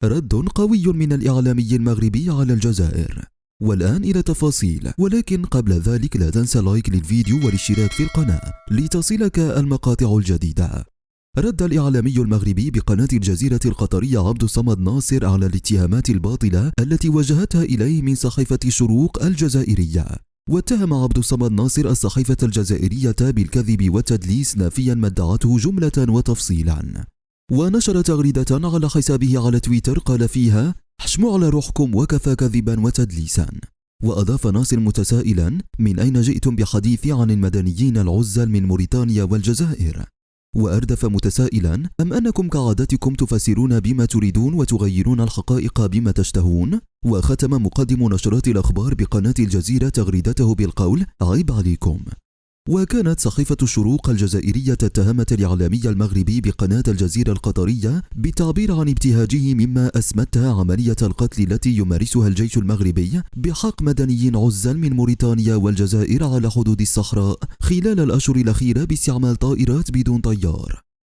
رد قوي من الإعلامي المغربي على الجزائر. والآن إلى تفاصيل، ولكن قبل ذلك لا تنسى لايك للفيديو والاشتراك في القناة لتصلك المقاطع الجديدة. رد الإعلامي المغربي بقناة الجزيرة القطرية عبد الصمد ناصر على الاتهامات الباطلة التي وجهتها إليه من صحيفة الشروق الجزائرية. واتهم عبد الصمد ناصر الصحيفة الجزائرية بالكذب والتدليس نافيا ما ادعته جملة وتفصيلا. ونشر تغريدة على حسابه على تويتر قال فيها: حشموا على روحكم وكفى كذبا وتدليسا. وأضاف ناصر متسائلا: من أين جئتم بحديثي عن المدنيين العزل من موريتانيا والجزائر؟ وأردف متسائلا: أم أنكم كعادتكم تفسرون بما تريدون وتغيرون الحقائق بما تشتهون؟ وختم مقدم نشرات الأخبار بقناة الجزيرة تغريدته بالقول: عيب عليكم. وكانت صحيفة الشروق الجزائرية اتهمت الإعلامي المغربي بقناة الجزيرة القطرية بالتعبير عن ابتهاجه مما أسمتها عملية القتل التي يمارسها الجيش المغربي بحق مدنيين عزل من موريتانيا والجزائر على حدود الصحراء خلال الأشهر الأخيرة باستعمال طائرات بدون طيار.